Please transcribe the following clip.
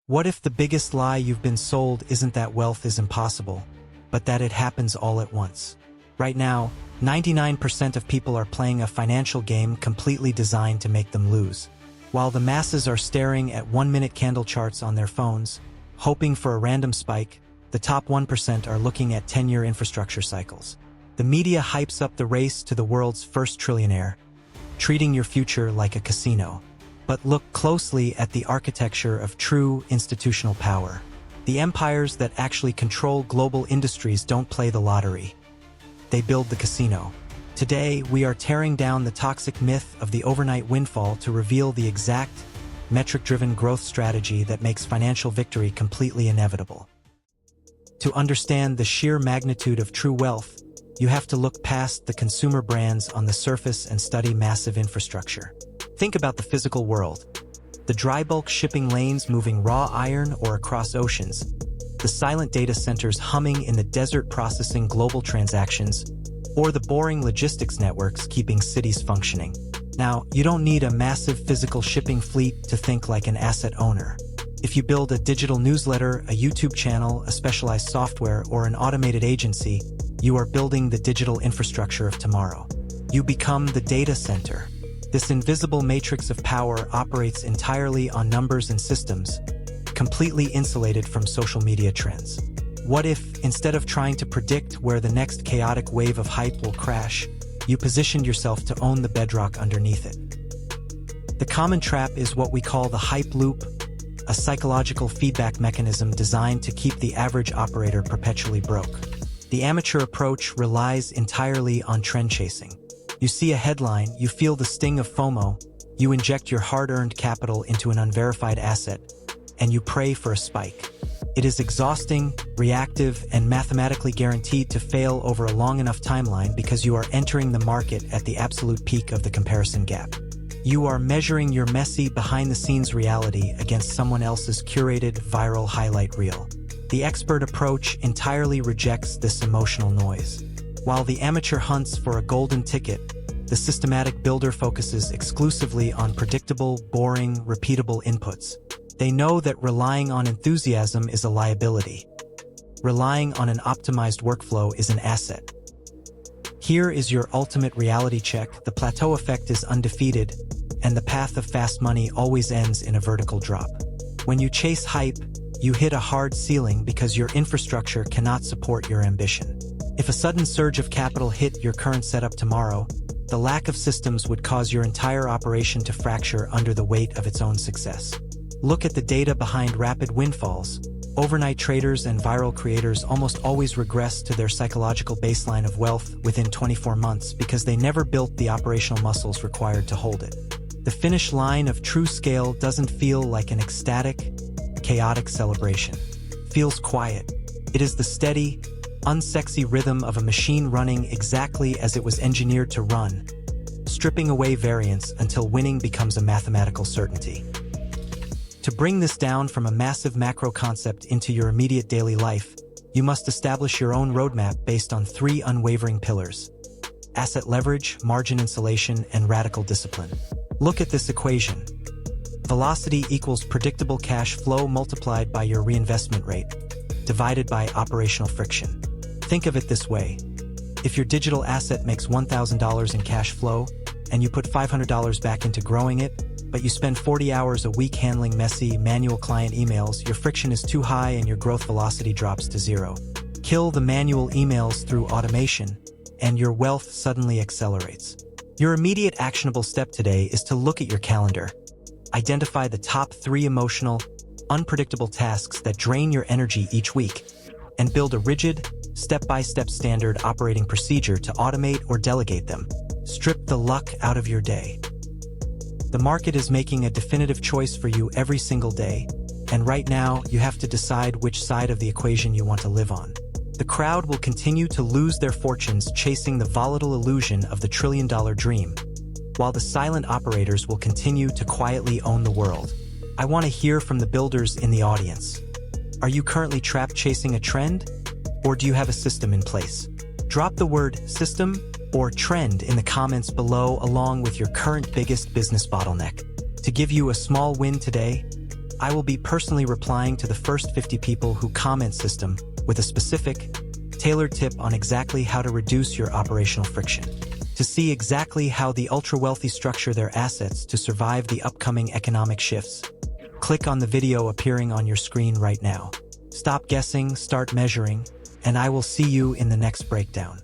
What if the biggest lie you've been sold isn't that wealth is impossible, but that it happens all at once? Right now, 99% of people are playing a financial game completely designed to make them lose. While the masses are staring at 1-minute candle charts on their phones, hoping for a random spike, the top 1% are looking at 10-year infrastructure cycles. The media hypes up the race to the world's first trillionaire, treating your future like a casino. But look closely at the architecture of true institutional power. The empires that actually control global industries don't play the lottery. They build the casino. Today, we are tearing down the toxic myth of the overnight windfall to reveal the exact, metric-driven growth strategy that makes financial victory completely inevitable. To understand the sheer magnitude of true wealth, you have to look past the consumer brands on the surface and study massive infrastructure. Think about the physical world. The dry bulk shipping lanes moving raw iron or across oceans. The silent data centers humming in the desert processing global transactions. Or the boring logistics networks keeping cities functioning. Now, you don't need a massive physical shipping fleet to think like an asset owner. If you build a digital newsletter, a YouTube channel, a specialized software, or an automated agency, you are building the digital infrastructure of tomorrow. You become the data center. This invisible matrix of power operates entirely on numbers and systems, completely insulated from social media trends. What if, instead of trying to predict where the next chaotic wave of hype will crash, you positioned yourself to own the bedrock underneath it? The common trap is what we call the hype loop, a psychological feedback mechanism designed to keep the average operator perpetually broke. The amateur approach relies entirely on trend chasing. You see a headline, you feel the sting of FOMO, you inject your hard-earned capital into an unverified asset, and you pray for a spike. It is exhausting, reactive, and mathematically guaranteed to fail over a long enough timeline because you are entering the market at the absolute peak of the comparison gap. You are measuring your messy, behind-the-scenes reality against someone else's curated, viral highlight reel. The expert approach entirely rejects this emotional noise. While the amateur hunts for a golden ticket, the systematic builder focuses exclusively on predictable, boring, repeatable inputs. They know that relying on enthusiasm is a liability. Relying on an optimized workflow is an asset. Here is your ultimate reality check. The plateau effect is undefeated, and the path of fast money always ends in a vertical drop. When you chase hype, you hit a hard ceiling because your infrastructure cannot support your ambition. If a sudden surge of capital hit your current setup tomorrow, the lack of systems would cause your entire operation to fracture under the weight of its own success. Look at the data behind rapid windfalls. Overnight traders and viral creators almost always regress to their psychological baseline of wealth within 24 months because they never built the operational muscles required to hold it. The finish line of true scale doesn't feel like an ecstatic, chaotic celebration. It feels quiet. It is the steady, unsexy rhythm of a machine running exactly as it was engineered to run, stripping away variance until winning becomes a mathematical certainty. To bring this down from a massive macro concept into your immediate daily life, you must establish your own roadmap based on 3 unwavering pillars: asset leverage, margin insulation, and radical discipline. Look at this equation. Velocity equals predictable cash flow multiplied by your reinvestment rate, divided by operational friction. Think of it this way. If your digital asset makes $1,000 in cash flow, and you put $500 back into growing it, but you spend 40 hours a week handling messy, manual client emails, your friction is too high and your growth velocity drops to 0. Kill the manual emails through automation, and your wealth suddenly accelerates. Your immediate actionable step today is to look at your calendar. Identify the top 3 emotional, unpredictable tasks that drain your energy each week, and build a rigid, step-by-step standard operating procedure to automate or delegate them. Strip the luck out of your day. The market is making a definitive choice for you every single day, and right now you have to decide which side of the equation you want to live on. The crowd will continue to lose their fortunes chasing the volatile illusion of the trillion-dollar dream, while the silent operators will continue to quietly own the world. I want to hear from the builders in the audience. Are you currently trapped chasing a trend? Or do you have a system in place? Drop the word system or trend in the comments below along with your current biggest business bottleneck. To give you a small win today, I will be personally replying to the first 50 people who comment system with a specific, tailored tip on exactly how to reduce your operational friction. To see exactly how the ultra-wealthy structure their assets to survive the upcoming economic shifts, click on the video appearing on your screen right now. Stop guessing, start measuring, and I will see you in the next breakdown.